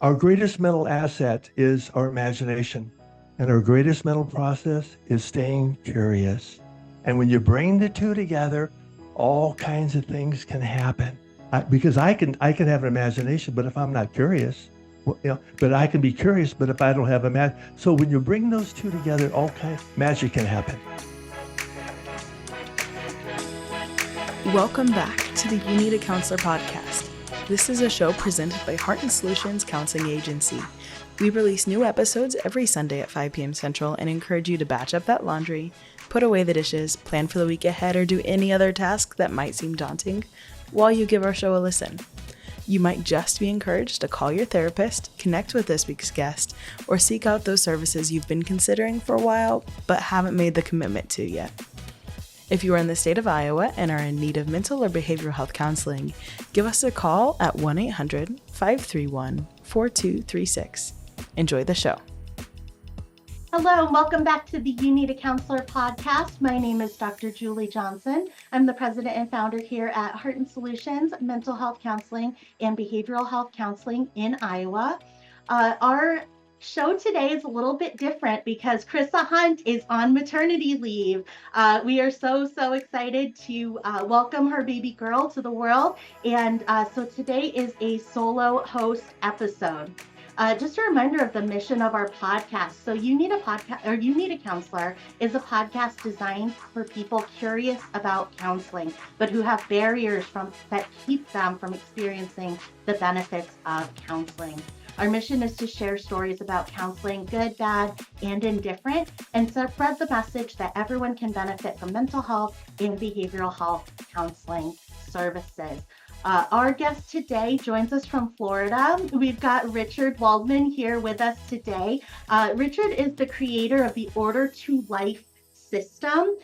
Our greatest mental asset is our imagination, and our greatest mental process is staying curious. And when you bring the two together, all kinds of things can happen. Because I can have an imagination, but if I'm not curious, well, but I can be curious, but if I don't have so when you bring those two together, all kinds magic can happen. Welcome back to the You Need a Counselor podcast. This is a show presented by Heart and Solutions Counseling Agency. We release new episodes every Sunday at 5 p.m. Central and encourage you to batch up that laundry, put away the dishes, plan for the week ahead, or do any other task that might seem daunting while you give our show a listen. You might just be encouraged to call your therapist, connect with this week's guest, or seek out those services you've been considering for a while but haven't made the commitment to yet. If you are in the state of Iowa and are in need of mental or behavioral health counseling, give us a call at 1-800-531-4236. Enjoy the show. Hello, and welcome back to the You Need a Counselor podcast. My name is Dr. Julie Johnson. I'm the president and founder here at Heart and Solutions Mental Health Counseling and Behavioral Health Counseling in Iowa. Our show today is a little bit different because Krissa Hunt is on maternity leave. We are so excited to welcome her baby girl to the world. And so today is a solo host episode. Just a reminder of the mission of our podcast. So You Need a Podcast, or You Need a Counselor is a podcast designed for people curious about counseling, but who have barriers that keep them from experiencing the benefits of counseling. Our mission is to share stories about counseling, good, bad, and indifferent, and spread the message that everyone can benefit from mental health and behavioral health counseling services. Our guest today joins us from Florida. We've got Richard Waldman here with us today. Richard is the creator of the Order to Life system.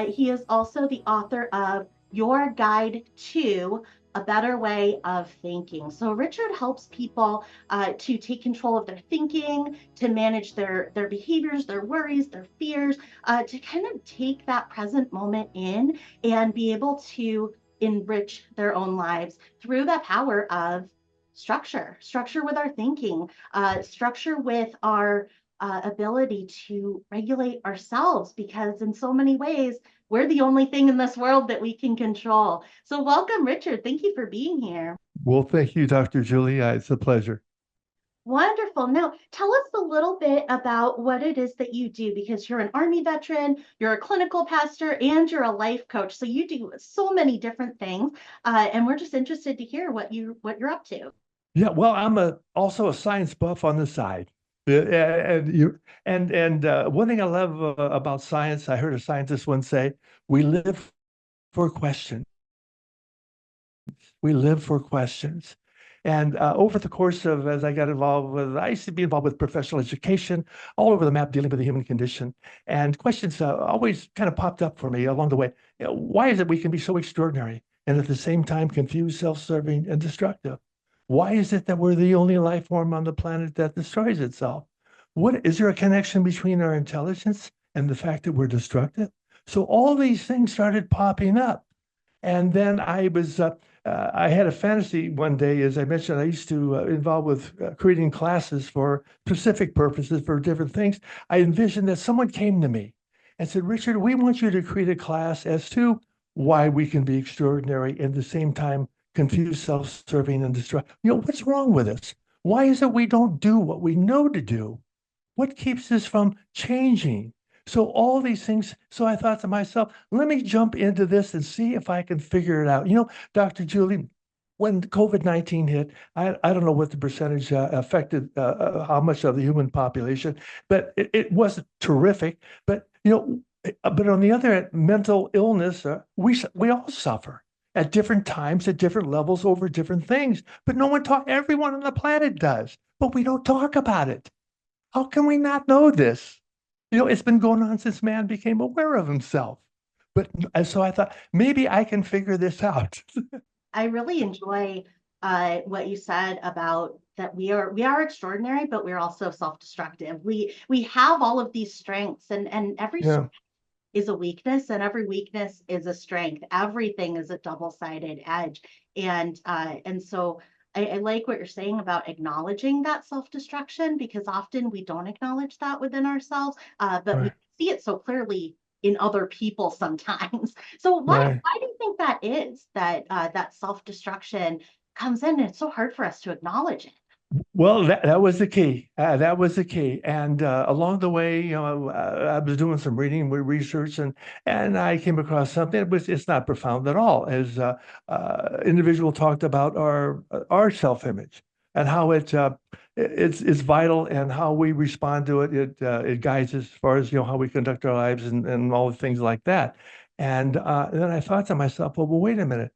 He is also the author of Your Guide to a Better Way of Thinking. So Richard helps people to take control of their thinking, to manage their behaviors, their worries, their fears, to kind of take that present moment in and be able to enrich their own lives through the power of structure with our thinking, structure with our ability to regulate ourselves, because in so many ways, we're the only thing in this world that we can control. So welcome, Richard. Thank you for being here. Well, thank you, Dr. Julie. It's a pleasure. Wonderful. Now, tell us a little bit about what it is that you do, because you're an Army veteran, you're a clinical pastor, and you're a life coach. So you do so many different things, and we're just interested to hear what you're up to. Yeah, well, I'm also a science buff on the side. One thing I love about science, I heard a scientist once say, we live for questions. We live for questions. And over the course of, as I got involved with, I used to be involved with professional education all over the map, dealing with the human condition. And questions always kind of popped up for me along the way. Why is it we can be so extraordinary and at the same time confused, self-serving, and destructive? Why is it that we're the only life form on the planet that destroys itself? What is there a connection between our intelligence and the fact that we're destructive? So all these things started popping up. And then I had a fantasy one day, as I mentioned, I used to involve with creating classes for specific purposes for different things. I envisioned that someone came to me and said, Richard, we want you to create a class as to why we can be extraordinary and at the same time confused, self-serving, and destructive. What's wrong with us? Why is it we don't do what we know to do? What keeps us from changing? So all these things, so I thought to myself, let me jump into this and see if I can figure it out. Dr. Julie, when COVID-19 hit, I don't know what the percentage affected how much of the human population, but it wasn't terrific. But but on the other hand, mental illness, we all suffer at different times, at different levels, over different things. But no one everyone on the planet does, but we don't talk about it. How can we not know this? It's been going on since man became aware of himself. But so I thought, maybe I can figure this out. I really enjoy what you said about that we are extraordinary, but we're also self-destructive. We have all of these strengths, and every Yeah. strength is a weakness, and every weakness is a strength. Everything is a double-sided edge, and so I like what you're saying about acknowledging that self-destruction, because often we don't acknowledge that within ourselves, but we Right. see it so clearly in other people sometimes. So Right. why do you think that is, that that self-destruction comes in and it's so hard for us to acknowledge it? Well, that was the key. That was the key. And along the way, I was doing some reading, research, and I came across something. It's not profound at all. As individual talked about our self-image and how it's vital, and how we respond to it. It guides us as far as how we conduct our lives, and all the things like that. And then I thought to myself, well, wait a minute.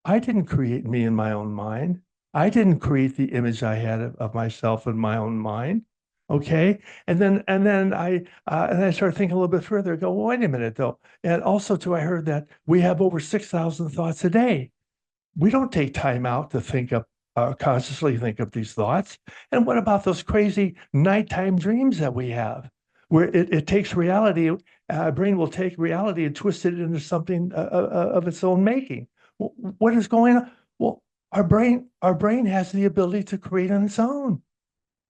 I didn't create me in my own mind. I didn't create the image I had of myself in my own mind. Okay. And then I started thinking a little bit further. Go, well, wait a minute though. And also too, I heard that we have over 6,000 thoughts a day. We don't take time out to consciously think of these thoughts. And what about those crazy nighttime dreams that we have, where it takes reality, brain will take reality and twist it into something of its own making. What is going on? Well, our brain has the ability to create on its own.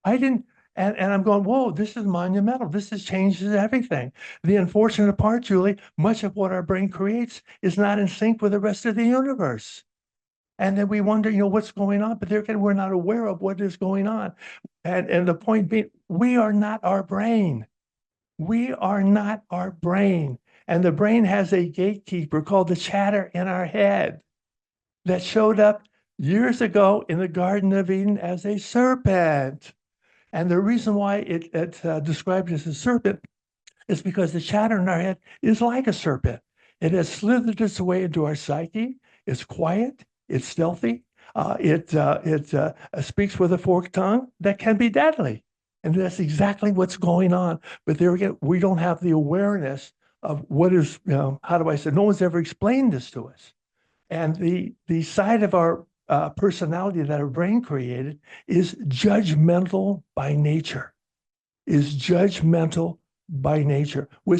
I didn't, and I'm going, whoa, this is monumental. Changes everything. The unfortunate part, Julie, much of what our brain creates is not in sync with the rest of the universe. And then we wonder, what's going on, but we're not aware of what is going on. And the point being, we are not our brain. We are not our brain. And the brain has a gatekeeper called the chatter in our head that showed up years ago in the Garden of Eden as a serpent. And the reason why it's described as a serpent is because the chatter in our head is like a serpent. It has slithered its way into our psyche. It's quiet. It's stealthy. It speaks with a forked tongue that can be deadly. And that's exactly what's going on. But there again, we don't have the awareness of what is, how do I say, no one's ever explained this to us. And the side of our personality that our brain created is judgmental by nature, which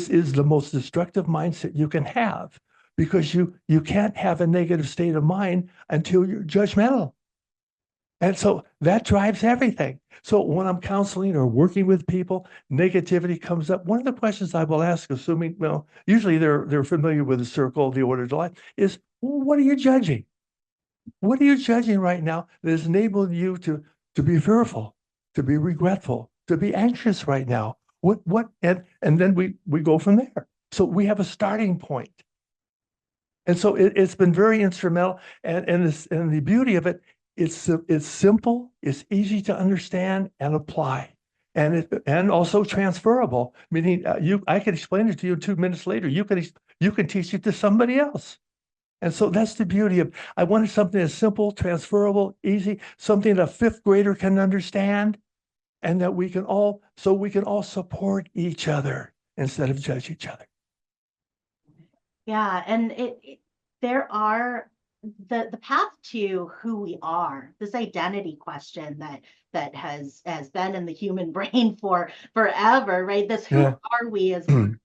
is the most destructive mindset you can have, because you can't have a negative state of mind until you're judgmental. And so that drives everything. So when I'm counseling or working with people, negativity comes up. One of the questions I will ask, assuming, well, usually they're familiar with the circle, the order to life, is, well, what are you judging? What are you judging right now that is enabling you to be fearful, to be regretful, to be anxious right now? And then we go from there. So we have a starting point. And so it's been very instrumental. And the beauty of it, it's simple, it's easy to understand and apply, and also transferable. Meaning, I can explain it to you 2 minutes later. You can teach it to somebody else. And so that's the beauty of. I wanted something that's simple, transferable, easy, something that a fifth grader can understand, and that we can all support each other instead of judge each other. Yeah, and there are the path to who we are, this identity question that has been in the human brain for forever, right? This who Yeah. are we as a person?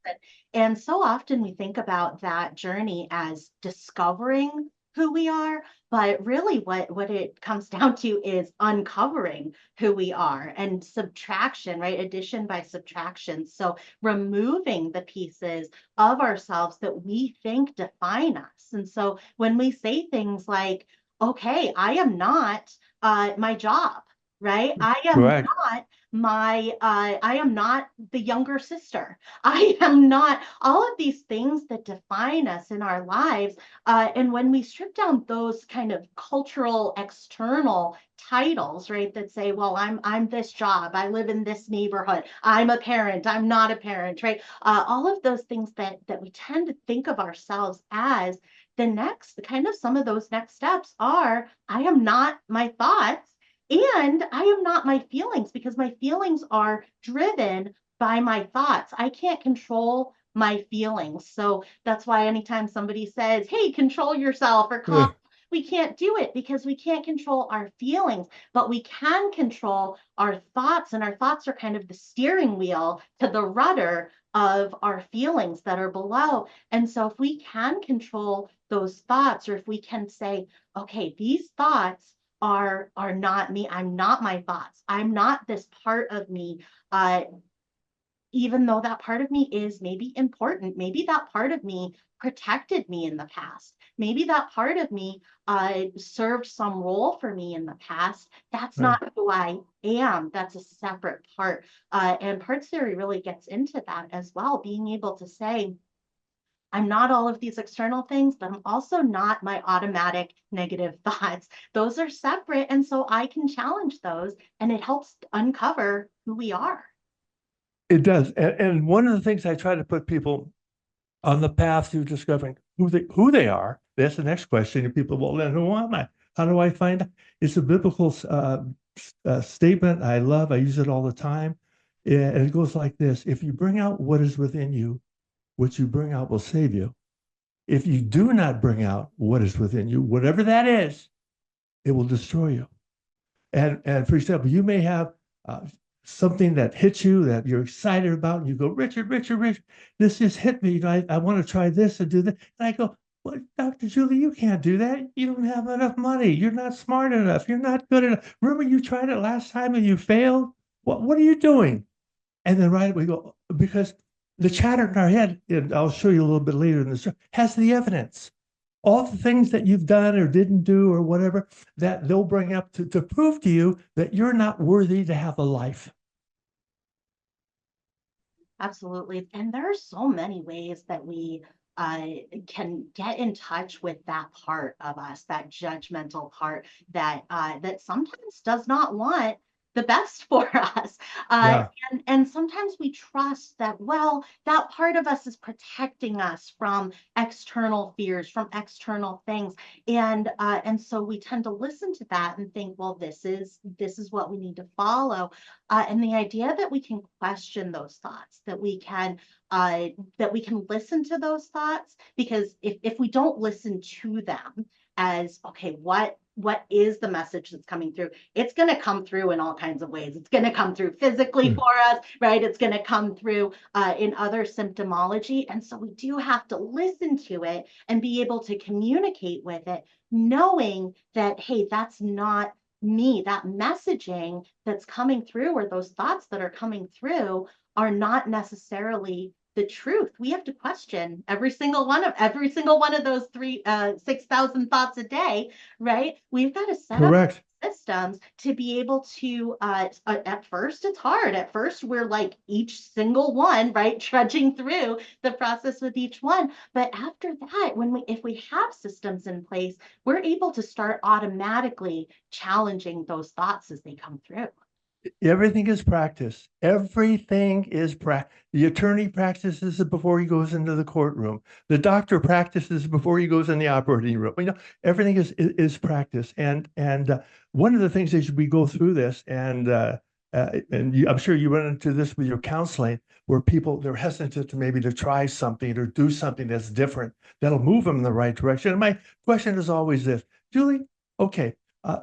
And so often we think about that journey as discovering who we are, but really what it comes down to is uncovering who we are, and subtraction, right? Addition by subtraction. So removing the pieces of ourselves that we think define us. And so when we say things like, okay, I am not my job, right? Correct. I am not the younger sister. I am not all of these things that define us in our lives. And when we strip down those kind of cultural external titles, right, that say, well, I'm this job, I live in this neighborhood, I'm a parent, I'm not a parent, right? All of those things that we tend to think of ourselves as, some of those next steps are, I am not my thoughts, and I am not my feelings, because my feelings are driven by my thoughts. I can't control my feelings. So that's why anytime somebody says, hey, control yourself or calm, Yeah. we can't do it, because we can't control our feelings, but we can control our thoughts. And our thoughts are kind of the steering wheel to the rudder of our feelings that are below. And so if we can control those thoughts, or if we can say, okay, these thoughts are not me. I'm not my thoughts. I'm not this part of me. Even though that part of me is maybe important, maybe that part of me protected me in the past. Maybe that part of me served some role for me in the past. That's Right. not who I am. That's a separate part. And parts theory really gets into that as well, being able to say, I'm not all of these external things, but I'm also not my automatic negative thoughts. Those are separate. And so I can challenge those, and it helps uncover who we are. It does. And one of the things I try to put people on the path to discovering who they are. That's the next question. And people, well, then who am I? How do I find out? It's a biblical statement I love. I use it all the time. Yeah, and it goes like this. If you bring out what is within you, what you bring out will save you. If you do not bring out what is within you, whatever that is, it will destroy you. And for example, you may have something that hits you that you're excited about, and you go, Richard, this just hit me. I want to try this and do that. And I go, well, Dr. Julie, you can't do that. You don't have enough money. You're not smart enough. You're not good enough. Remember you tried it last time and you failed? What are you doing? And then we go, because the chatter in our head, and I'll show you a little bit later in this, has the evidence. All the things that you've done or didn't do or whatever that they'll bring up to prove to you that you're not worthy to have a life. Absolutely. And there are so many ways that we can get in touch with that part of us, that judgmental part that sometimes does not want the best for us. Yeah, And sometimes we trust that, well, that part of us is protecting us from external fears, from external things. And so we tend to listen to that and think, well, this is what we need to follow. And the idea that we can question those thoughts, that we can listen to those thoughts, because if we don't listen to them as, okay, what is the message that's coming through? It's going to come through in all kinds of ways. It's going to come through physically for us, right? It's going to come through in other symptomology. And so we do have to listen to it and be able to communicate with it, knowing that, hey, that's not me. That messaging that's coming through, or those thoughts that are coming through, are not necessarily the truth. We have to question every single one of those 6,000 thoughts a day, right? We've got to set up correct. systems to be able to at first it's hard. At first we're like each single one, right, trudging through the process with each one. But after that, if we have systems in place, we're able to start automatically challenging those thoughts as they come through. Everything is practice. Everything is practice. The attorney practices it before he goes into the courtroom. The doctor practices before he goes in the operating room. Everything is practice. And one of the things as we go through this, and I'm sure you run into this with your counseling, where they're hesitant to maybe to try something or do something that's different that'll move them in the right direction. And my question is always this, Julie, okay,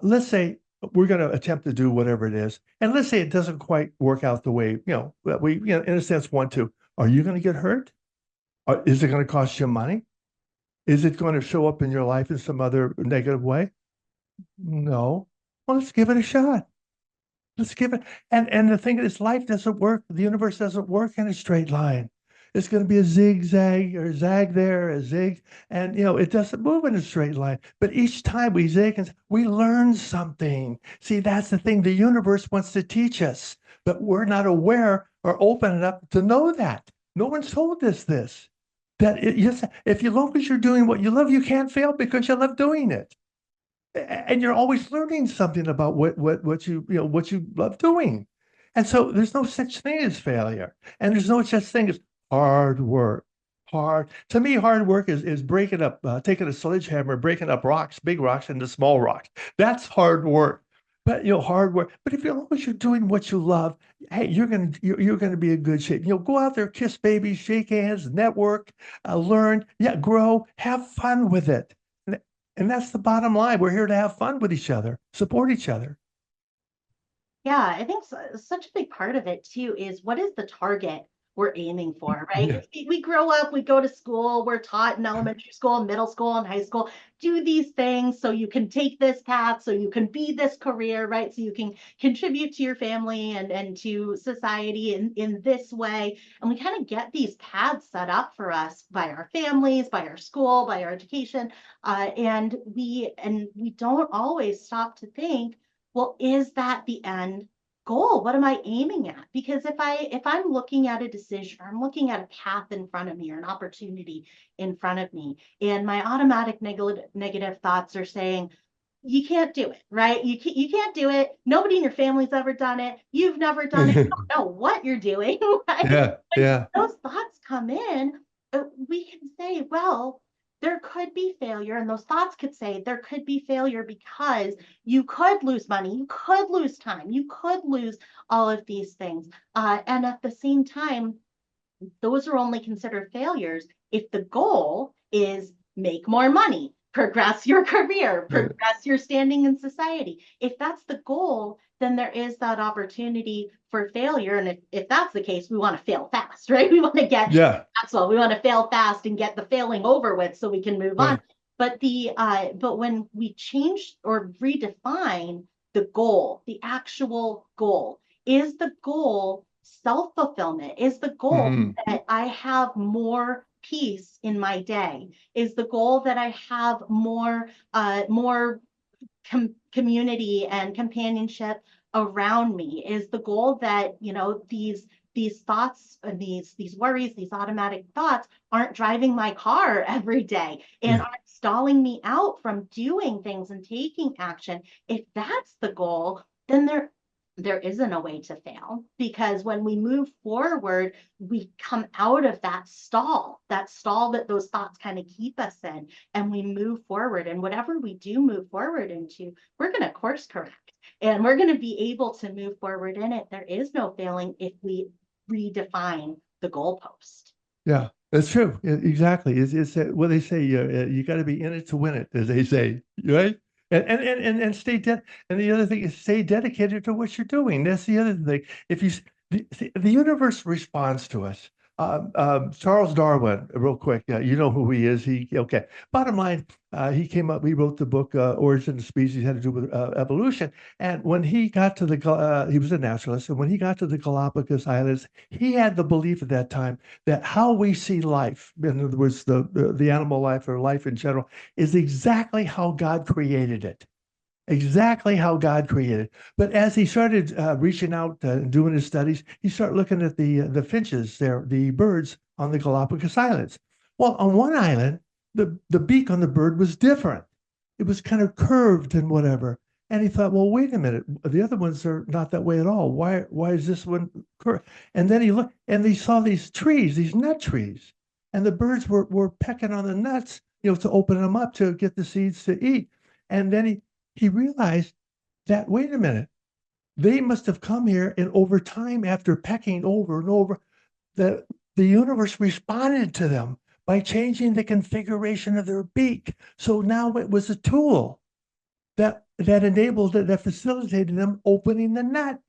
let's say we're going to attempt to do whatever it is. And let's say it doesn't quite work out the way, that we, in a sense, want to. Are you going to get hurt? Is it going to cost you money? Is it going to show up in your life in some other negative way? No. Well, let's give it a shot. Let's give it. And the thing is, life doesn't work. The universe doesn't work in a straight line. It's going to be a zigzag or zag there, a zig, and it doesn't move in a straight line. But each time we zig, and we learn something. See, that's the thing. The universe wants to teach us, but we're not aware or open enough to know that. No one's told us this. That if as long as you're doing what you love, you can't fail because you love doing it, and you're always learning something about what you love doing. And so there's no such thing as failure, and there's no such thing as hard work. To me, hard work is breaking up, taking a sledgehammer, breaking up big rocks into small rocks. That's hard work. But hard work. But if you're always you're doing what you love, hey, you're gonna be in good shape. Go out there, kiss babies, shake hands, network, learn, grow, have fun with it. And that's the bottom line. We're here to have fun with each other, support each other. Yeah, I think such a big part of it too is, what is the target we're aiming for, right? Yeah. We grow up, we go to school, we're taught in elementary school, middle school, and high school, do these things so you can take this path, so you can be this career, right? So you can contribute to your family and to society in this way. And we kind of get these paths set up for us by our families, by our school, by our education. And we don't always stop to think, well, is that the end goal? What am I aiming at? Because if I'm looking at a decision, or I'm looking at a path in front of me, or an opportunity in front of me, and my automatic negative thoughts are saying, you can't do it, right? You can't do it. Nobody in your family's ever done it. You've never done it. You don't know what you're doing, right? Yeah. When Yeah. those thoughts come in, we can say, well, there could be failure. And those thoughts could say there could be failure because you could lose money, you could lose time, you could lose all of these things. And at the same time, those are only considered failures if the goal is make more money, progress your career, progress your standing in society. If that's the goal, then there is that opportunity for failure. And if that's the case, we want to fail fast, right? We want to get Yeah. Maxwell, we want to fail fast and get the failing over with so we can move on. Right. But when we change or redefine the goal, the actual goal, is the goal self-fulfillment? Is the goal Mhm. that I have more peace in my day? Is the goal that I have more community and companionship around me? Is the goal that, these thoughts and these worries, these automatic thoughts aren't driving my car every day and Yeah. aren't stalling me out from doing things and taking action? If that's the goal, then there isn't a way to fail, because when we move forward, we come out of that stall that those thoughts kind of keep us in, and we move forward. And whatever we do move forward into, we're going to course correct, and we're going to be able to move forward in it. There is no failing if we redefine the goalpost. Yeah. That's true. Exactly. It's what they say. You got to be in it to win it, as they say, right? And stay And the other thing is stay dedicated to what you're doing. That's the other thing. If you the universe responds to us. Charles Darwin, real quick, you know who he is. Okay. Bottom line, he came up. He wrote the book Origin of Species, had to do with evolution. And when he got to he was a naturalist, and when he got to the Galapagos Islands, he had the belief at that time that how we see life, in other words, the animal life or life in general, is exactly how God created it. Exactly how God created. But as he started reaching out and doing his studies, he started looking at the finches there, the birds on the Galapagos Islands. Well, on one island, the beak on the bird was different. It was kind of curved and whatever. And he thought, well, wait a minute, the other ones are not that way at all. Why is this one curved? And then he looked and he saw these trees, these nut trees, and the birds were pecking on the nuts, to open them up to get the seeds to eat. And then he realized that, wait a minute, they must have come here, and over time, after pecking over and over, the universe responded to them by changing the configuration of their beak. So now it was a tool that enabled it, that facilitated them opening the nut.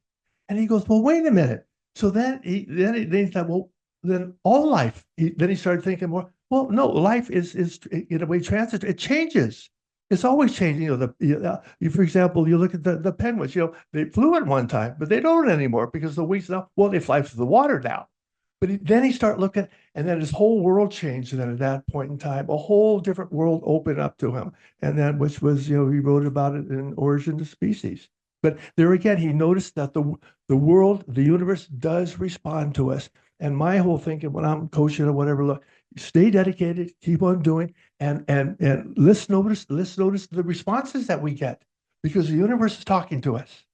And he goes, well, wait a minute. So then he thought, well, then all life. Then he started thinking more. Well, no, life is in a way transitory. It changes. It's always changing. For example, you look at the penguins. They flew at one time, but they don't anymore because the wings now. Well, they fly through the water now. But then he started looking, and then his whole world changed. And then at that point in time, a whole different world opened up to him. And then, which was, he wrote about it in Origin of Species. But there again, he noticed that the world, the universe does respond to us. And my whole thinking when I'm coaching or whatever, look, stay dedicated, keep on doing, and let's notice the responses that we get, because the universe is talking to us.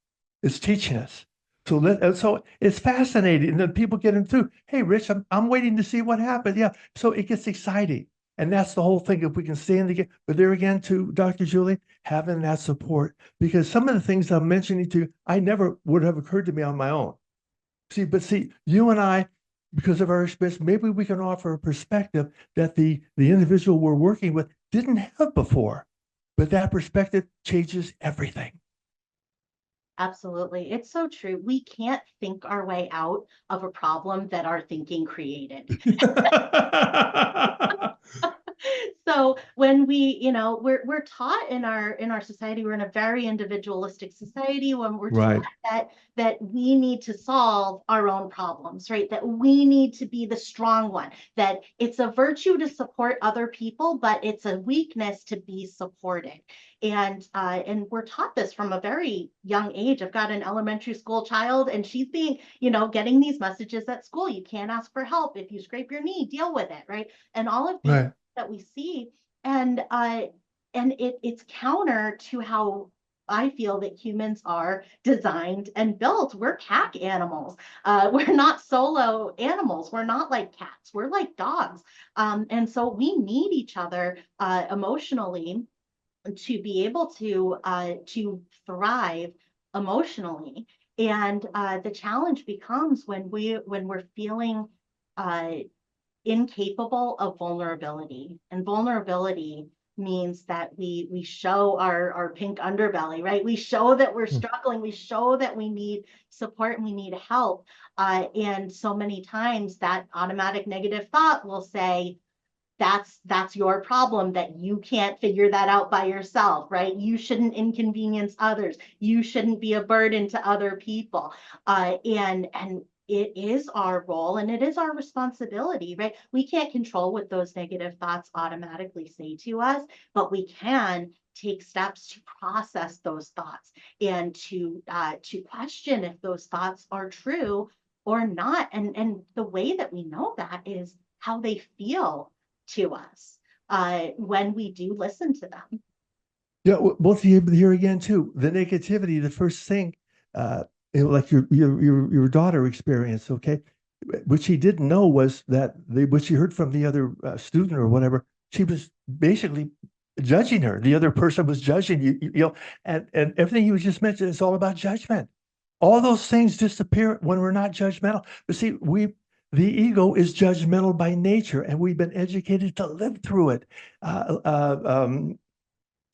It's teaching us. So it's fascinating. And then people get in through, hey, Rich, I'm waiting to see what happens. Yeah. So it gets exciting. And that's the whole thing. If we can stay in the game, but there again, to Dr. Julie, having that support, because some of the things I'm mentioning to you, I never would have occurred to me on my own. See, you and I, because of our experience, maybe we can offer a perspective that the individual we're working with didn't have before. But that perspective changes everything. Absolutely. It's so true. We can't think our way out of a problem that our thinking created. So when we're taught in our society, we're in a very individualistic society when we're taught Right, that we need to solve our own problems, right? That we need to be the strong one, that it's a virtue to support other people, but it's a weakness to be supported. And we're taught this from a very young age. I've got an elementary school child, and she's getting these messages at school. You can't ask for help. If you scrape your knee, deal with it, right? And all of these right. that we see, and it's counter to how I feel that humans are designed and built. We're pack animals. We're not solo animals. We're not like cats. We're like dogs. And so we need each other emotionally to be able to thrive emotionally. And the challenge becomes when we're feeling uh, incapable of vulnerability. And vulnerability means that we show our pink underbelly, right? We show that we're Hmm. struggling. We show that we need support and we need help. And so many times that automatic negative thought will say, that's your problem, that you can't figure that out by yourself, right? You shouldn't inconvenience others. You shouldn't be a burden to other people. And it is our role and it is our responsibility, right? We can't control what those negative thoughts automatically say to us, but we can take steps to process those thoughts and to question if those thoughts are true or not. And the way that we know that is how they feel to us when we do listen to them. Yeah, well, here again too, the negativity, the first thing, like your daughter experienced, okay, what she didn't know was that what she heard from the other student or whatever, she was basically judging her. The other person was judging and everything you just mentioned is all about judgment. All those things disappear when we're not judgmental. But see, the ego is judgmental by nature, and we've been educated to live through it. Uh, uh, um,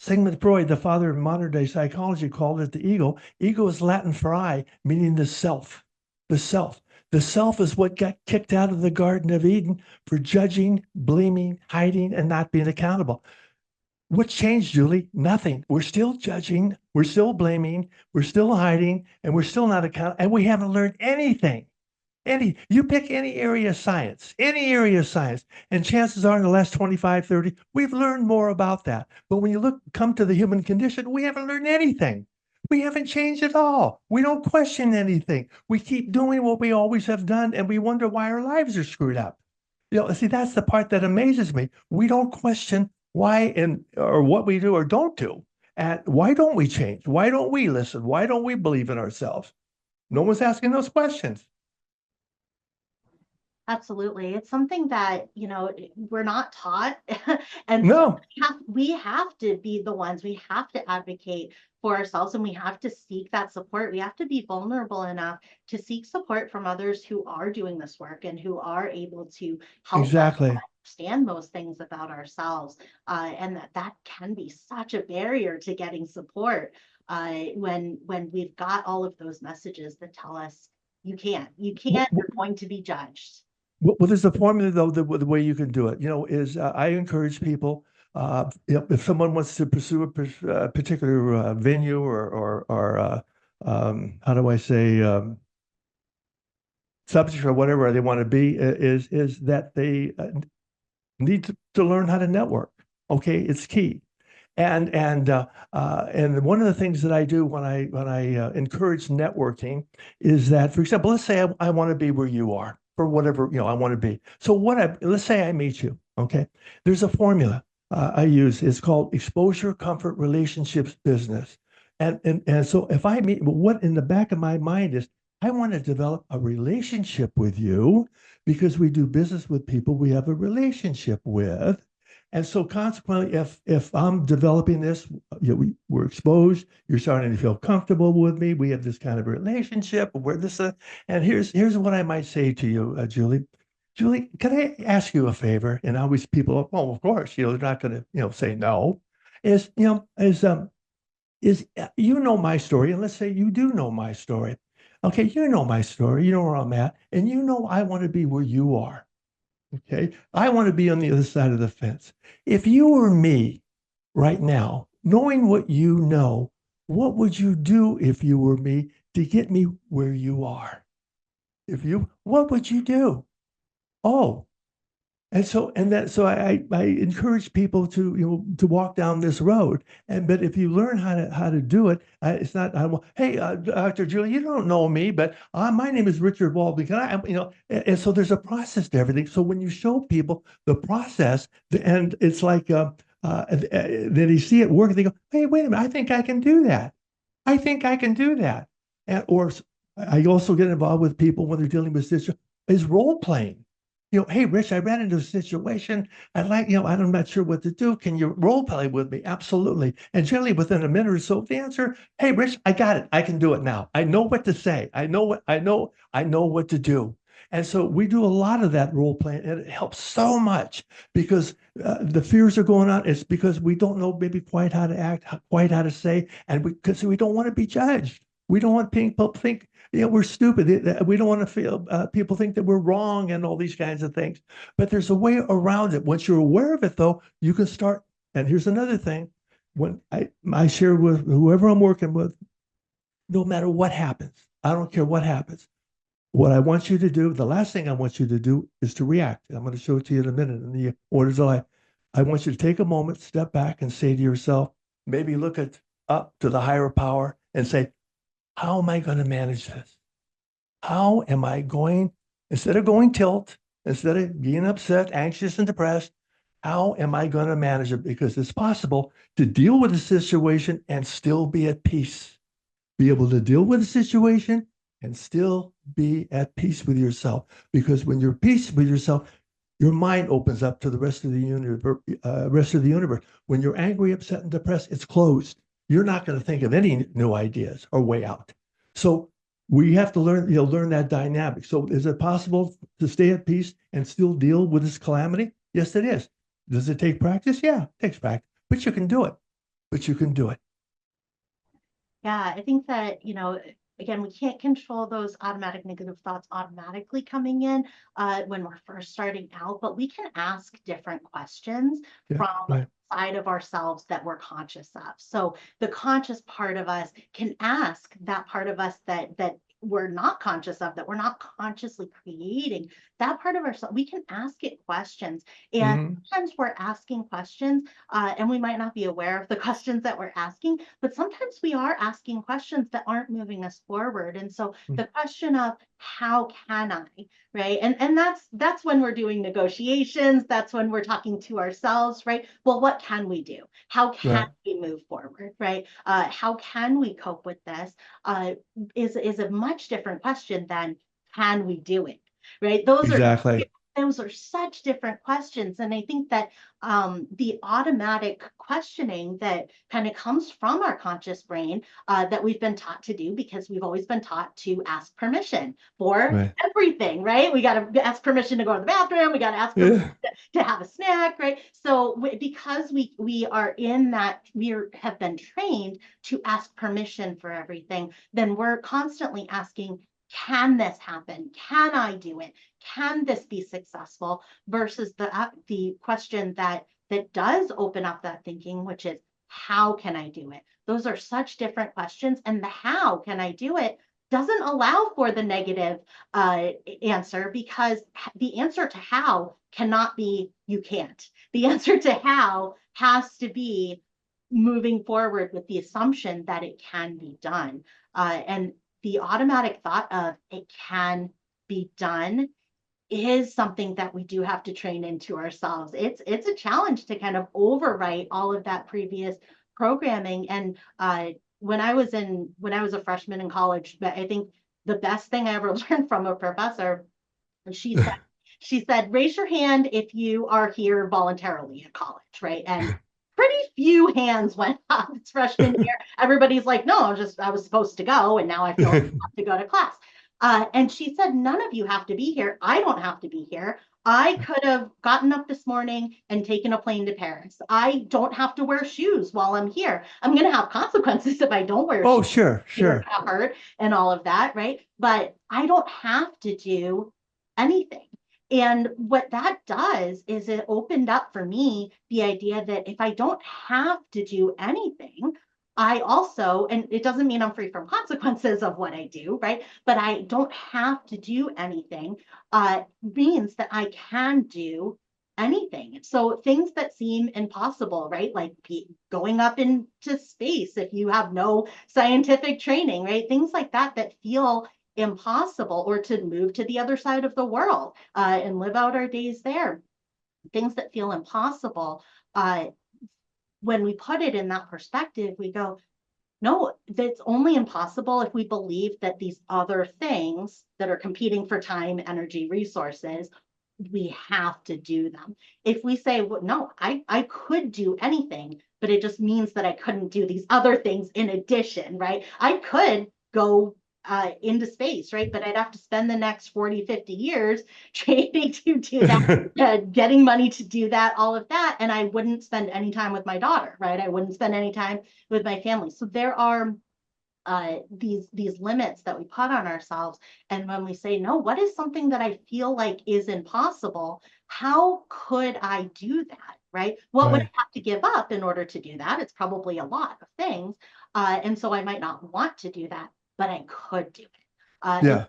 Sigmund Freud, the father of modern day psychology, called it the ego. Ego is Latin for I, meaning the self. The self. The self is what got kicked out of the Garden of Eden for judging, blaming, hiding, and not being accountable. What changed, Julie? Nothing. We're still judging, we're still blaming, we're still hiding, and we're still not accountable, and we haven't learned anything. You pick any area of science, and chances are in the last 25, 30, we've learned more about that. But when you come to the human condition, we haven't learned anything. We haven't changed at all. We don't question anything. We keep doing what we always have done, and we wonder why our lives are screwed up. See, that's the part that amazes me. We don't question why or what we do or don't do. And why don't we change? Why don't we listen? Why don't we believe in ourselves? No one's asking those questions. Absolutely. It's something that, we're not taught. And so No, we have to be the ones, we have to advocate for ourselves and we have to seek that support. We have to be vulnerable enough to seek support from others who are doing this work and who are able to help us exactly. understand those things about ourselves. And that can be such a barrier to getting support when we've got all of those messages that tell us you can't, you're going to be judged. Well, there's a formula though, the way you can do it, is I encourage people, if someone wants to pursue a particular venue or how do I say, subject or whatever they want to be, is that they need to learn how to network. Okay, it's key. And one of the things that I do when I encourage networking is that, for example, let's say I want to be where you are for whatever I want to be. So let's say I meet you. Okay, there's a formula I use. It's called exposure, comfort, relationships, business. And so if I meet, what in the back of my mind is I want to develop a relationship with you because we do business with people we have a relationship with. And so consequently, if I'm developing this, we're exposed, you're starting to feel comfortable with me, we have this kind of relationship, we're this, and here's what I might say to you, Julie. Julie, can I ask you a favor? And always people, well, of course, they're not going to, say no. Is is you know my story, and let's say you do know my story. Okay, you know my story, you know where I'm at, and you know I want to be where you are. Okay, I want to be on the other side of the fence. If you were me right now, knowing what you know, what would you do if you were me to get me where you are? What would you do? Oh, and so I encourage people to to walk down this road. But if you learn how to do it, it's not. Hey, Dr. Julie, you don't know me, but my name is Richard Waldman. Can I? And so there's a process to everything. So when you show people the process, and it's like then they see it work, and they go, "Hey, wait a minute! I think I can do that. I think I can do that." Or I also get involved with people when they're dealing with this is role playing. Hey, Rich, I ran into a situation. I'm not sure what to do. Can you role play with me? Absolutely. And generally within a minute or so, the answer, hey, Rich, I got it. I can do it now. I know what to say. I know what to do. And so we do a lot of that role playing, and it helps so much because the fears are going on. It's because we don't know maybe quite how to act, quite how to say, and because we don't want to be judged. We don't want people to think we're stupid. We don't want to feel people think that we're wrong and all these kinds of things. But there's a way around it. Once you're aware of it, though, you can start. And here's another thing: when I share with whoever I'm working with, no matter what happens, I don't care what happens. What I want you to do, the last thing I want you to do is to react. I'm going to show it to you in a minute in the orders of life. I want you to take a moment, step back, and say to yourself, maybe look at up to the higher power and say, how am I going to manage this? How am I going, instead of going tilt, instead of being upset, anxious, and depressed, how am I going to manage it? Because it's possible to deal with the situation and still be at peace. Be able to deal with the situation and still be at peace with yourself. Because when you're at peace with yourself, your mind opens up to the rest of the universe. When you're angry, upset, and depressed, it's closed. You're not going to think of any new ideas or way out. So we have to learn that dynamic. So is it possible to stay at peace and still deal with this calamity? Yes, it is. Does it take practice? Yeah, it takes practice, but you can do it. But you can do it. Yeah, I think that, again, we can't control those automatic negative thoughts automatically coming in when we're first starting out, but we can ask different questions Yeah, from right. side of ourselves that we're conscious of. So the conscious part of us can ask that part of us that we're not conscious of, that we're not consciously creating, that part of ourselves, we can ask it questions. And Mm-hmm. sometimes we're asking questions and we might not be aware of the questions that we're asking, but sometimes we are asking questions that aren't moving us forward. And so the question of how can I, right? And that's when we're doing negotiations, that's when we're talking to ourselves, right? Well, what can we do? How can Right. we move forward, right? How can we cope with this? Is a much different question than can we do it, right? Exactly. Those are such different questions. And I think that the automatic questioning that kind of comes from our conscious brain that we've been taught to do because we've always been taught to ask permission for Right. everything, right? We got to ask permission to go to the bathroom. We got to ask permission Yeah. to have a snack, right? So because we are in that, have been trained to ask permission for everything, then we're constantly asking, can this happen? Can I do it? Can this be successful? Versus the question that does open up that thinking, which is how can I do it? Those are such different questions, and the how can I do it doesn't allow for the negative answer, because the answer to how cannot be you can't. The answer to how has to be moving forward with the assumption that it can be done. And the automatic thought of it can be done is something that we do have to train into ourselves. It's a challenge to kind of overwrite all of that previous programming. And when I was a freshman in college, I think the best thing I ever learned from a professor, she said, raise your hand if you are here voluntarily at college, right? And pretty few hands went up. It's freshman year. Everybody's like, no, I was supposed to go, and now I feel like I have to go to class. And she said, none of you have to be here. I don't have to be here. I could have gotten up this morning and taken a plane to Paris. I don't have to wear shoes while I'm here. I'm going to have consequences if I don't wear Oh, shoes. sure, Feet are sure. going to hurt and all of that, right? But I don't have to do anything. And what that does is it opened up for me the idea that if I don't have to do anything, I also, and it doesn't mean I'm free from consequences of what I do, right? But I don't have to do anything, means that I can do anything. So things that seem impossible, right? Like going up into space if you have no scientific training, right? Things like that that feel impossible, or to move to the other side of the world and live out our days there. Things that feel impossible. When we put it in that perspective, we go, no, that's only impossible if we believe that these other things that are competing for time, energy, resources, we have to do them. If we say, well, no, I could do anything, but it just means that I couldn't do these other things in addition, right? I could go into space, right? But I'd have to spend the next 40, 50 years training to do that, getting money to do that, all of that. And I wouldn't spend any time with my daughter, right? I wouldn't spend any time with my family. So there are these limits that we put on ourselves. And when we say, no, what is something that I feel like is impossible? How could I do that? Right? What would I Right. have to give up in order to do that? It's probably a lot of things. And so I might not want to do that, but I could do it. And Yeah.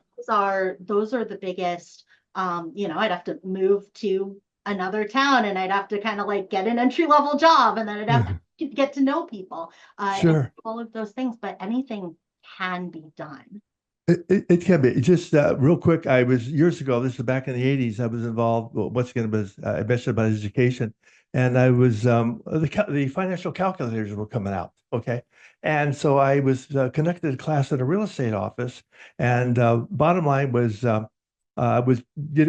those are the biggest, I'd have to move to another town, and I'd have to kind of like get an entry level job, and then I'd have to get to know people, and Sure. all of those things, but anything can be done. It can be. Just real quick, I was years ago, this is back in the 80s, I was involved, well, once again, was I mentioned about education. And I was, the financial calculators were coming out. Okay. And so I was conducted a class at a real estate office. And bottom line was, I was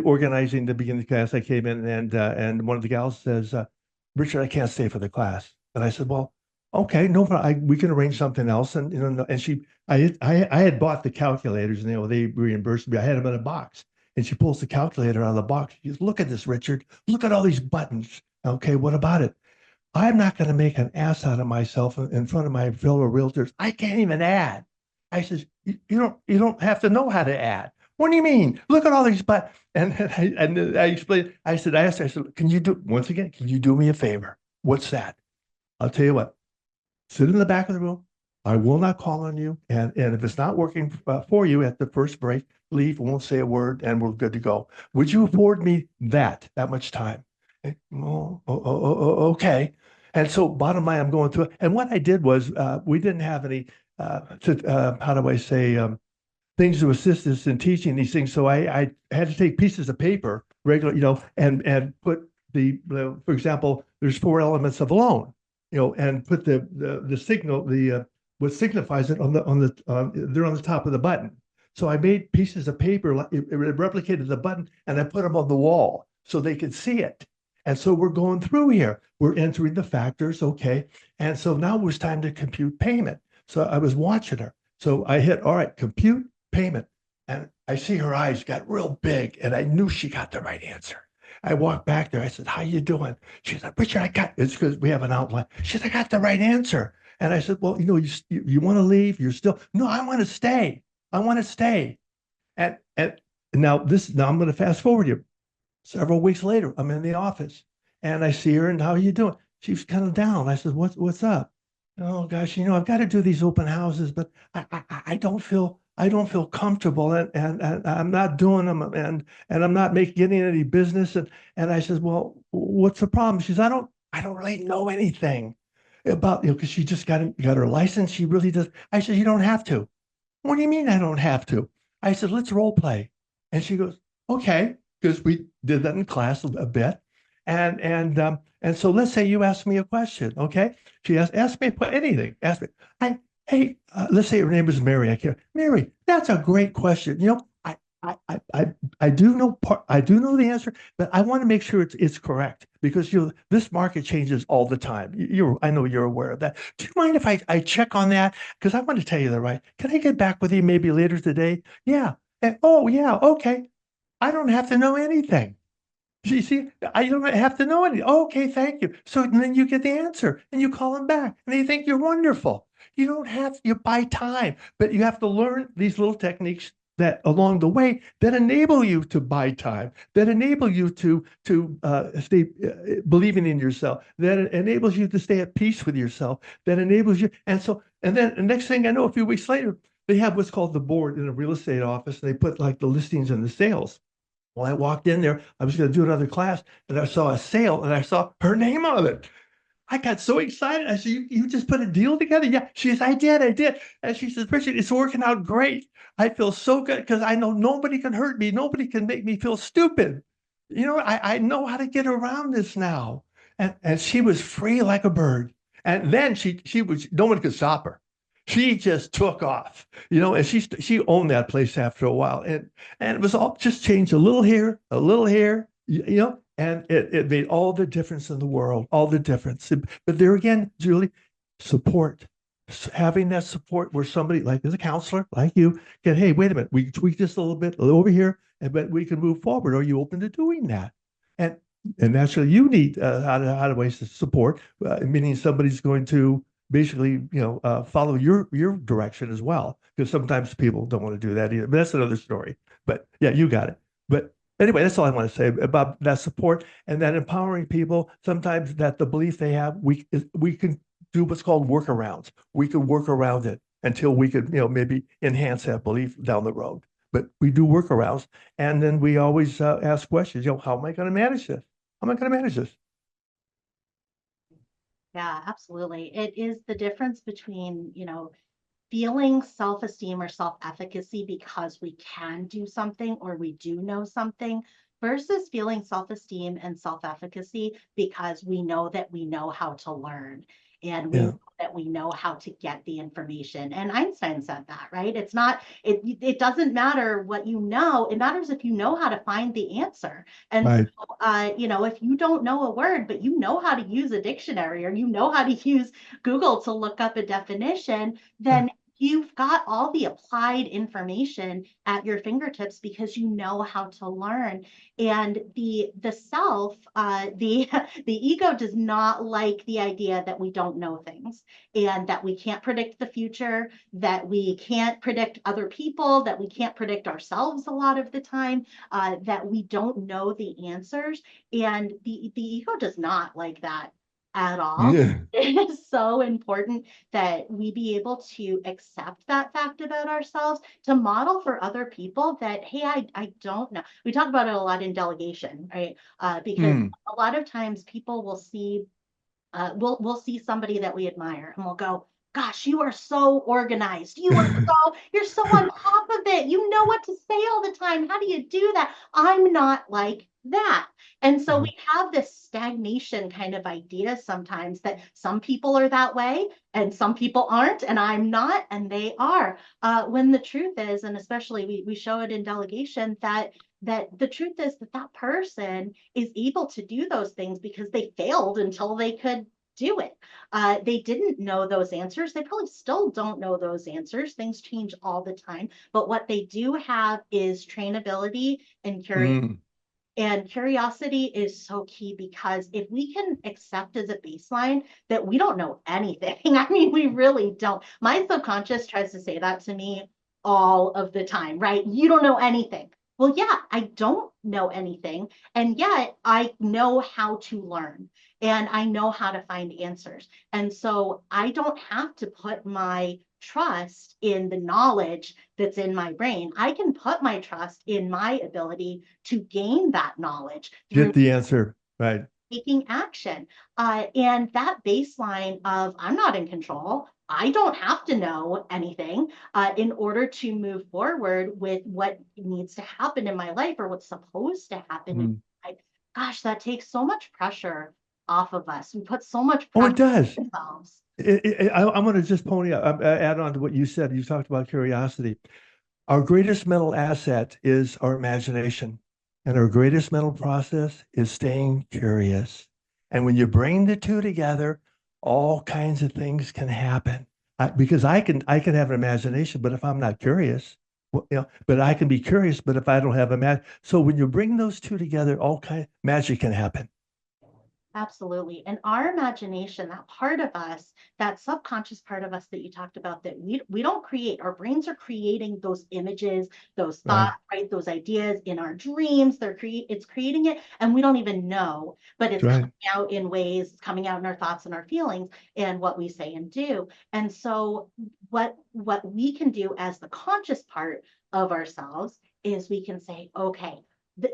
organizing the beginning of the class. I came in and one of the gals says, Richard, I can't stay for the class. And I said, well, okay, no, we can arrange something else. And, and I had bought the calculators, and they reimbursed me. I had them in a box, and she pulls the calculator out of the box. She goes, "Look at this, Richard. Look at all these buttons. Okay, what about it? I'm not going to make an ass out of myself in front of my fellow realtors. I can't even add." I says, "You don't have to know how to add. What do you mean? Look at all these buttons." And I explained. I asked her. I said, "Can you do once again? Can you do me a favor? What's that?" I'll tell you what. Sit in the back of the room. I will not call on you. And if it's not working for you at the first break, leave, won't say a word, and we're good to go. Would you afford me that much time? Okay. And so bottom line, I'm going through it. And what I did was we didn't have any, how do I say, things to assist us in teaching these things. So I had to take pieces of paper, regular, and put for example, there's four elements of a loan, and put the signal, what signifies it they're on the top of the button. So I made pieces of paper, it replicated the button, and I put them on the wall so they could see it. And so we're going through here. We're entering the factors, okay. And so now it was time to compute payment. So I was watching her. So I hit, all right, compute payment. And I see her eyes got real big, and I knew she got the right answer. I walked back there. I said, "How you doing?" She's like, "Richard, it's because we have an outline." She said, "I got the right answer." And I said, "Well, you want to leave? You're still, no, I want to stay. I want to stay." And now I'm going to fast forward you. Several weeks later, I'm in the office and I see her, and "How are you doing?" She's kind of down. I said, what's up?" "Oh gosh, I've got to do these open houses, but I don't feel comfortable, and I'm not doing them, and I'm not getting any business." And I said, "Well, what's the problem?" She says, "I don't really know anything about, because she just got her license. She really does." I said, "You don't have to." "What do you mean I don't have to?" I said, "Let's role play." And she goes, "Okay," because we did that in class a bit. And so let's say you ask me a question, okay? She ask me anything. Ask me, hey, let's say her name is Mary. I care. "Mary, that's a great question. I do know the answer, but I want to make sure it's correct, because this market changes all the time. I know you're aware of that. Do you mind if I check on that? Because I want to tell you the right. Can I get back with you maybe later today?" "Yeah." "Oh, yeah, okay." I don't have to know anything. You see, I don't have to know anything. Oh, okay, thank you. So then you get the answer and you call them back and they think you're wonderful. You don't have, you buy time, but you have to learn these little techniques that along the way that enable you to buy time, that enable you to stay believing in yourself, that enables you to stay at peace with yourself, that enables you. And then the next thing I know, a few weeks later, they have what's called the board in a real estate office. And they put like the listings and the sales. Well, I walked in there, I was going to do another class, and I saw a sale and I saw her name on it. I got so excited. I said, you just put a deal together? Yeah. She says, I did. And she says, Richard, it's working out great. I feel so good because I know nobody can hurt me. Nobody can make me feel stupid. I know how to get around this now. And she was free like a bird. And then she was, no one could stop her. She just took off, and she owned that place after a while. And it was all just changed a little here, and it made all the difference in the world, all the difference. But there again, Julie, support, having that support where somebody like as a counselor like you can, hey, wait a minute, we tweak this a little over here, but we can move forward. Are you open to doing that? And and naturally, you need how to ways to support, meaning somebody's going to basically, follow your direction as well. Because sometimes people don't want to do that either. But that's another story. But yeah, you got it. But anyway, that's all I want to say about that support and that empowering people. Sometimes that the belief they have, we can do what's called workarounds. We can work around it until we could, maybe enhance that belief down the road. But we do workarounds, and then we always ask questions. How am I going to manage this? How am I going to manage this? Yeah, absolutely. It is the difference between, feeling self-esteem or self-efficacy because we can do something or we do know something versus feeling self-esteem and self-efficacy because we know that we know how to learn and we Yeah. know that we know how to get the information. And Einstein said that, right? It's not, it doesn't matter what you know, it matters if you know how to find the answer. And so, Right. if you don't know a word, but you know how to use a dictionary or you know how to use Google to look up a definition, Right. then you've got all the applied information at your fingertips because you know how to learn. And the self, the the ego does not like the idea that we don't know things and that we can't predict the future, that we can't predict other people, that we can't predict ourselves a lot of the time, that we don't know the answers. And the ego does not like that at all. Yeah. It is so important that we be able to accept that fact about ourselves, to model for other people that, hey, I don't know. We talk about it a lot in delegation, right? Because Mm. a lot of times people will see, we'll see somebody that we admire and we'll go, gosh, you are so organized. You're so on top of it. You know what to say all the time. How do you do that? I'm not like that. And so Mhm. we have this stagnation kind of idea sometimes that some people are that way and some people aren't, and I'm not, and they are. When the truth is, and especially we show it in delegation, that the truth is that that person is able to do those things because they failed until they could do it. They didn't know those answers. They probably still don't know those answers. Things change all the time. But what they do have is trainability and curiosity. Mm. And curiosity is so key because if we can accept as a baseline that we don't know anything, I mean, we really don't. My subconscious tries to say that to me all of the time, right? You don't know anything. Well, yeah, I don't know anything. And yet I know how to learn and I know how to find answers. And so I don't have to put my trust in the knowledge that's in my brain. I can put my trust in my ability to gain that knowledge through Get the answer. Right. taking action. And that baseline of I'm not in control, I don't have to know anything in order to move forward with what needs to happen in my life or what's supposed to happen in Mm. my life. Gosh, that takes so much pressure off of us. We put so much Oh, pressure it does. on ourselves. I'm going to just pony up, add on to what you said. You talked about curiosity. Our greatest mental asset is our imagination, and our greatest mental process is staying curious. And when you bring the two together, all kinds of things can happen. Because I can have an imagination, but if I'm not curious, but I can be curious, but if I don't have a match, so when you bring those two together, all kind of magic can happen. Absolutely. And our imagination, that part of us, that subconscious part of us that you talked about, that we don't create, our brains are creating those images, those Right. thoughts, right? Those ideas in our dreams. It's creating it and we don't even know, but it's Right. coming out in ways, it's coming out in our thoughts and our feelings and what we say and do. And so what we can do as the conscious part of ourselves is we can say, okay,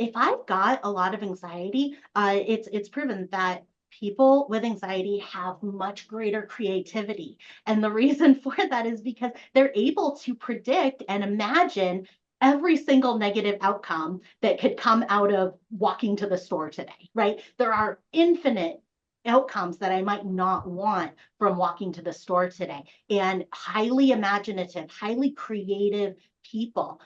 if I've got a lot of anxiety, it's proven that people with anxiety have much greater creativity. And the reason for that is because they're able to predict and imagine every single negative outcome that could come out of walking to the store today, right? There are infinite outcomes that I might not want from walking to the store today. And highly imaginative, highly creative people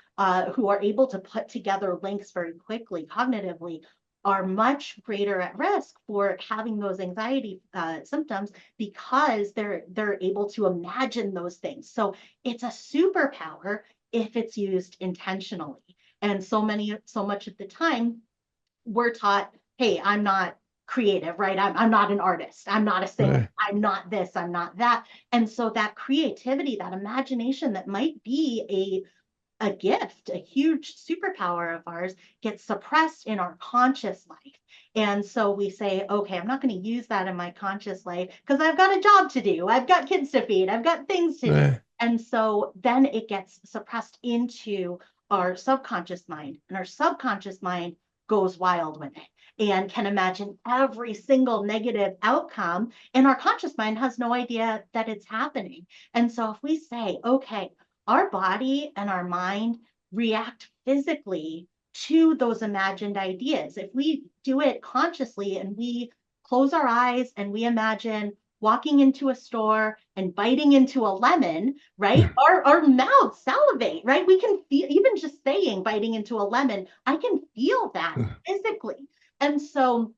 who are able to put together links very quickly cognitively are much greater at risk for having those anxiety symptoms because they're able to imagine those things. So it's a superpower if it's used intentionally. And so much of the time we're taught, hey, I'm not creative, right? I'm not an artist. I'm not a singer. Right. I'm not this. I'm not that. And so that creativity, that imagination that might be a gift, a huge superpower of ours, gets suppressed in our conscious life. And so we say, okay, I'm not going to use that in my conscious life because I've got a job to do. I've got kids to feed. I've got things to do. Right. And so then it gets suppressed into our subconscious mind, and our subconscious mind goes wild with it and can imagine every single negative outcome. And our conscious mind has no idea that it's happening. And so if we say, okay, our body and our mind react physically to those imagined ideas. If we do it consciously and we close our eyes and we imagine walking into a store and biting into a lemon, right? Our mouths salivate, right? We can feel, even just saying biting into a lemon, I can feel that physically. And so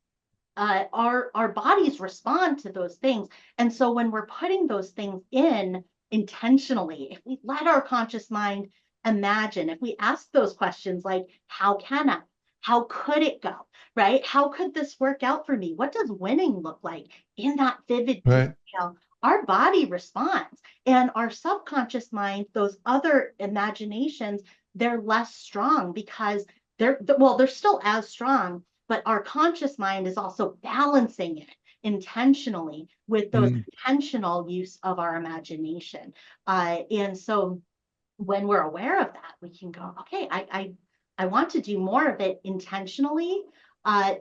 our bodies respond to those things. And so when we're putting those things in intentionally, if we let our conscious mind imagine, if we ask those questions like, how can I? How could it go? Right? How could this work out for me? What does winning look like in that vivid Right. detail? Our body responds, and our subconscious mind, those other imaginations, they're less strong because they're still as strong, but our conscious mind is also balancing it intentionally with those Mm. intentional use of our imagination. And so when we're aware of that, we can go, okay, I want to do more of it intentionally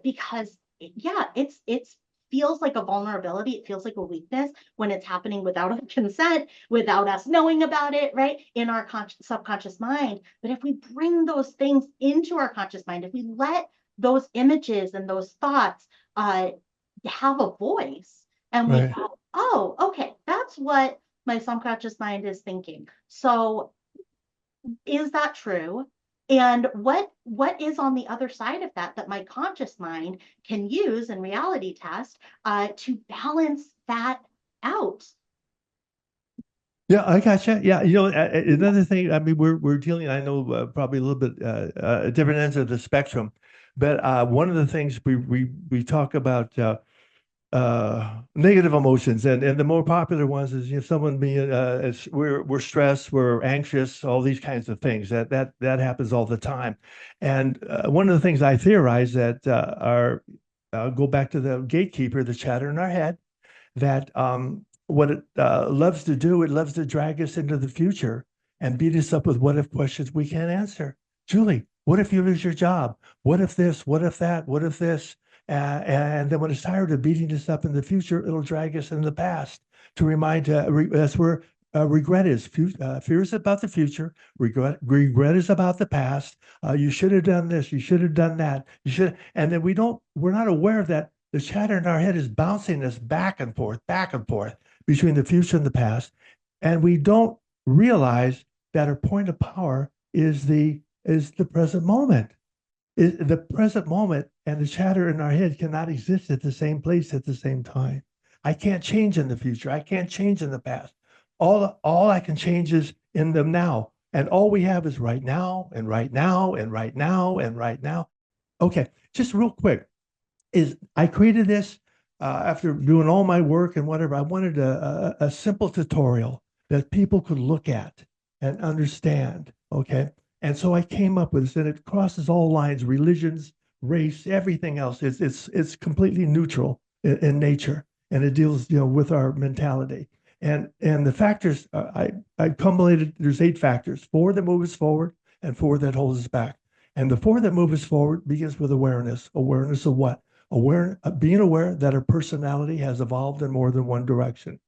because yeah, it's feels like a vulnerability. It feels like a weakness when it's happening without our consent, without us knowing about it, right? In our subconscious mind. But if we bring those things into our conscious mind, if we let those images and those thoughts have a voice and we Right. go, oh, okay, that's what my subconscious mind is thinking. So is that true? And what is on the other side of that my conscious mind can use in reality test to balance that out? Yeah, I gotcha. Yeah, another thing. I mean, we're dealing. I know probably a little bit different ends of the spectrum, but one of the things we talk about negative emotions, and the more popular ones is someone being we're stressed, we're anxious, all these kinds of things. That happens all the time, and one of the things I theorize that are go back to the gatekeeper, the chatter in our head that what it loves to do, it loves to drag us into the future and beat us up with what if questions we can't answer. Julie, what if you lose your job? What if this? What if that? What if this? And then when it's tired of beating us up in the future, it'll drag us in the past to remind, that's where regret is. Fear is about the future. Regret is about the past. You should have done this. You should have done that. You should, and then we're not aware of that. The chatter in our head is bouncing us back and forth between the future and the past. And we don't realize that our point of power is the present moment. The present moment and the chatter in our head cannot exist at the same place at the same time. I can't change in the future. I can't change in the past. All I can change is in the now. And all we have is right now and right now and right now and right now. Okay, just real quick, is I created this after doing all my work and whatever. I wanted a simple tutorial that people could look at and understand. Okay. And so I came up with this, and it crosses all lines, religions, race, everything else. It's completely neutral in nature, and it deals with our mentality. And the factors I cumulated. There's 8 factors: 4 that move us forward, and 4 that hold us back. And the 4 that move us forward begins with awareness. Awareness of what? Being aware that our personality has evolved in more than one direction.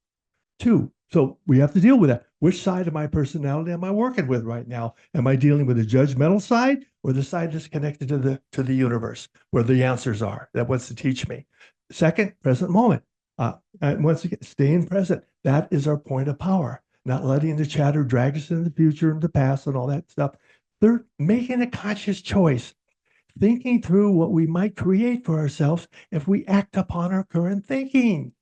2, so we have to deal with that. Which side of my personality am I working with right now? Am I dealing with the judgmental side, or the side that's connected to the universe, where the answers are, that wants to teach me? Second, present moment. And once again, staying present. That is our point of power. Not letting the chatter drag us into the future and the past and all that stuff. Third, making a conscious choice, thinking through what we might create for ourselves if we act upon our current thinking.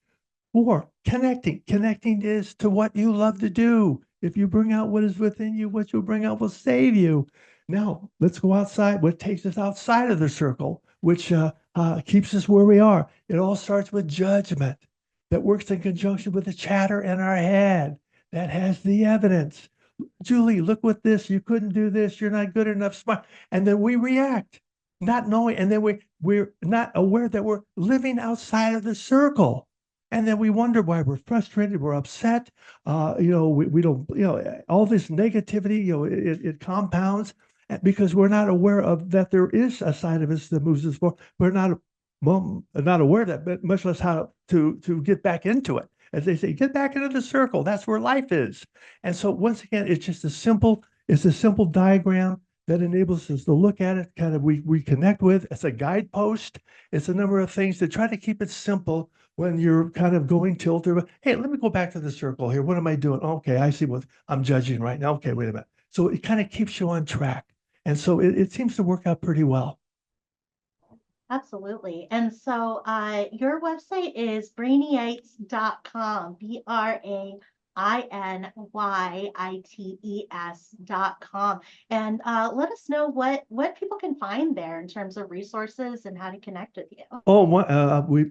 4, connecting. Connecting is to what you love to do. If you bring out what is within you, what you'll bring out will save you. Now, let's go outside. What takes us outside of the circle, which keeps us where we are? It all starts with judgment that works in conjunction with the chatter in our head that has the evidence. Julie, look what this, you couldn't do this, you're not good enough, smart. And then we react, not knowing, and then we're not aware that we're living outside of the circle. And then we wonder why we're frustrated, we're upset. We don't, all this negativity, it compounds because we're not aware of that there is a side of us that moves us forward. We're not aware of that, but much less how to get back into it. As they say, get back into the circle. That's where life is. And so once again, it's a simple diagram that enables us to look at it, kind of we connect with. It's a guidepost. It's a number of things to try to keep it simple when you're kind of going tilted. But hey, let me go back to the circle here. What am I doing? Okay, I see what I'm judging right now. Okay, wait a minute. So it kind of keeps you on track. And so it seems to work out pretty well. Absolutely. And so your website is brainyites.com, BRAINYITES.com. And let us know what people can find there in terms of resources and how to connect with you. Oh,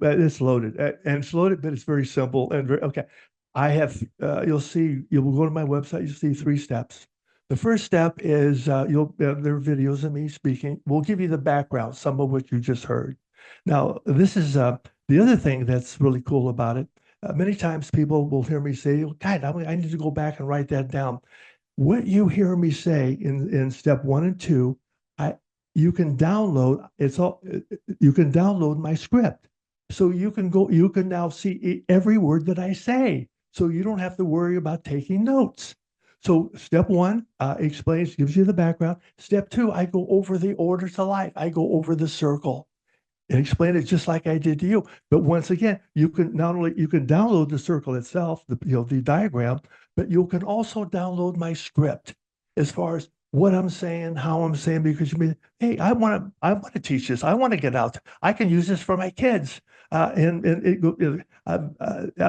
it's loaded, and it's loaded, but it's very simple and very okay. I have you'll go to my website, you'll see 3 steps. The first step is there are videos of me speaking. We'll give you the background, some of what you just heard. Now, this is the other thing that's really cool about it. Many times people will hear me say, oh, God, I need to go back and write that down. What you hear me say in step 1 and 2, you can download my script. So you can now see every word that I say. So you don't have to worry about taking notes. So step 1 gives you the background. Step 2, I go over the order to life. I go over the circle and explain it just like I did to you. But once again, you can download the circle itself, the diagram, but you can also download my script as far as what I'm saying, how I'm saying, because you mean, hey, I want to teach this. I want to get out. I can use this for my kids. I've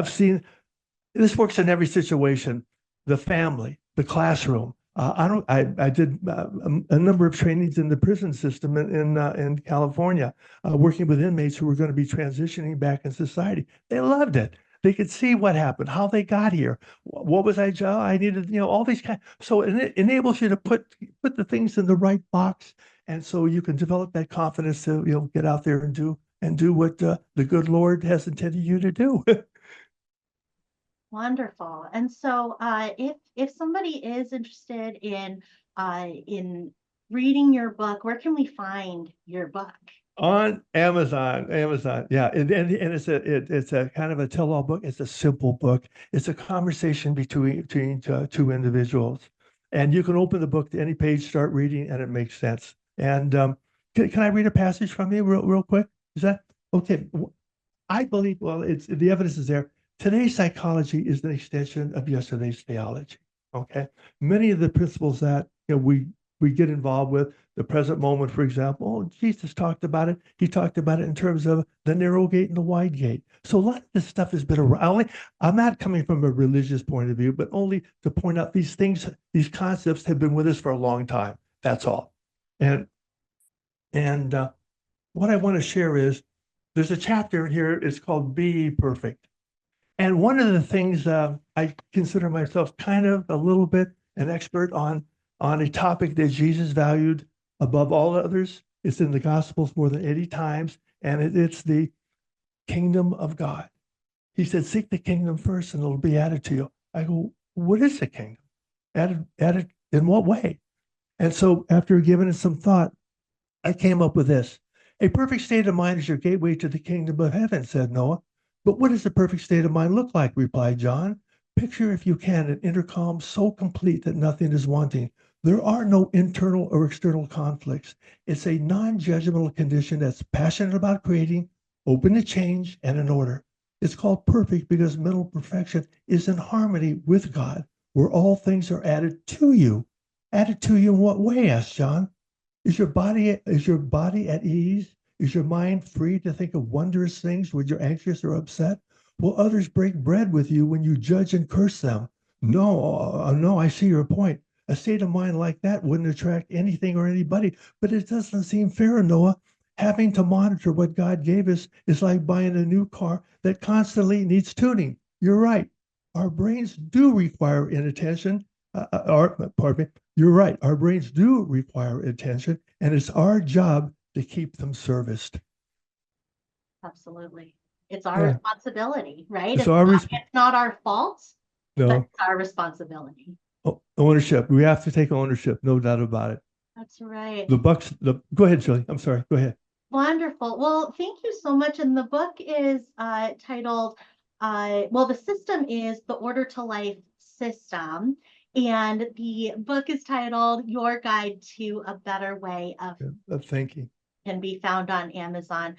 seen this works in every situation. The family, the classroom. I did a number of trainings in the prison system in California, working with inmates who were going to be transitioning back in society. They loved it. They could see what happened, how they got here. What was I needed, all these kind. So it enables you to put the things in the right box, and so you can develop that confidence to get out there and do what the good Lord has intended you to do. Wonderful. And so if somebody is interested in reading your book, where can we find your book? On Amazon, yeah, and it's a kind of a tell-all book. It's a simple book. It's a conversation between 2 individuals, and you can open the book to any page, start reading, and it makes sense. And can I read a passage from you real quick? Is that okay? I believe. Well, the evidence is there. Today's psychology is an extension of yesterday's theology. Okay, many of the principles that we we get involved with the present moment, for example. Oh, Jesus talked about it. He talked about it in terms of the narrow gate and the wide gate. So a lot of this stuff has been around. I'm not coming from a religious point of view, but only to point out these things, these concepts have been with us for a long time. That's all. And what I want to share is there's a chapter here. It's called Be Ye Perfect. And one of the things I consider myself kind of a little bit an expert on a topic that Jesus valued above all others. It's in the Gospels more than 80 times, and it's the kingdom of God. He said, seek the kingdom first and it'll be added to you. I go, what is the kingdom? Added in what way? And so after giving it some thought, I came up with this. A perfect state of mind is your gateway to the kingdom of heaven, said Noah. But what does the perfect state of mind look like, replied John. Picture, if you can, an inner calm so complete that nothing is wanting. There are no internal or external conflicts. It's a non-judgmental condition that's passionate about creating, open to change, and in order. It's called perfect because mental perfection is in harmony with God, where all things are added to you. Added to you in what way? Asked John. Is your body at ease? Is your mind free to think of wondrous things when you're anxious or upset? Will others break bread with you when you judge and curse them? No, I see your point. A state of mind like that wouldn't attract anything or anybody, but it doesn't seem fair, Noah. Having to monitor what God gave us is like buying a new car that constantly needs tuning. You're right. Our brains do require inattention. You're right. Our brains do require attention, and it's our job to keep them serviced. Absolutely. It's our responsibility, right? It's not our fault, no. but it's our responsibility. Ownership. We have to take ownership, no doubt about it. That's right. Go ahead, Shirley. I'm sorry. Go ahead. Wonderful. Well, thank you so much. And the book is titled, the system is The Order to Life System. And the book is titled Your Guide to a Better Way of Thinking. Can be found on Amazon.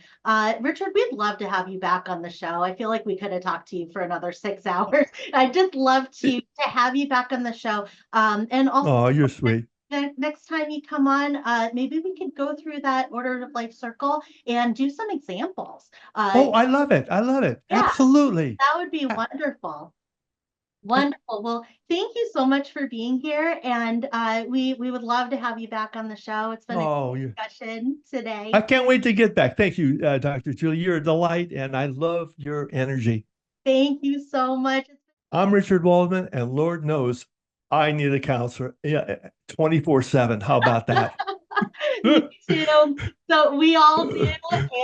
Richard, we'd love to have you back on the show. I feel like we could have talked to you for another 6 hours. I'd just love to have you back on the show. And also, you're sweet. Next time you come on, maybe we could go through that order of life circle and do some examples. I love it. Yeah, absolutely. That would be wonderful. Wonderful. Well, thank you so much for being here. And we would love to have you back on the show. It's been a good discussion today. I can't wait to get back. Thank you, Dr. Julie. You're a delight, and I love your energy. Thank you so much. I'm Richard Waldman, and Lord knows I need a counselor 24/7. How about that? Me too. So we all do.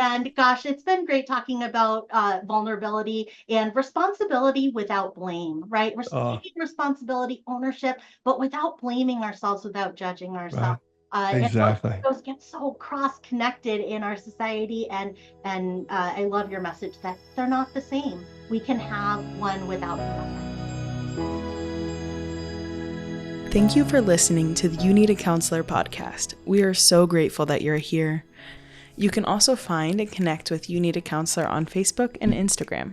And gosh, it's been great talking about vulnerability and responsibility without blame, right? Taking responsibility, ownership, but without blaming ourselves, without judging ourselves. Right. Exactly. And those get so cross-connected in our society. And I love your message that they're not the same. We can have one without the other. Thank you for listening to the You Need a Counselor podcast. We are so grateful that you're here. You can also find and connect with You Need a Counselor on Facebook and Instagram.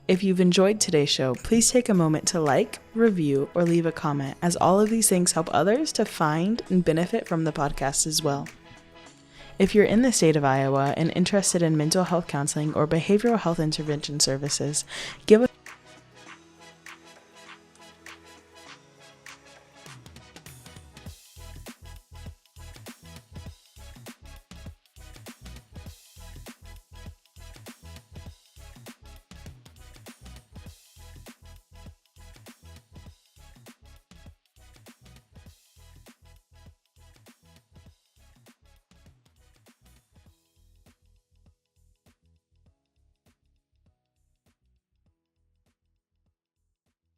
If you've enjoyed today's show, please take a moment to like, review, or leave a comment, as all of these things help others to find and benefit from the podcast as well. If you're in the state of Iowa and interested in mental health counseling or behavioral health intervention services, give us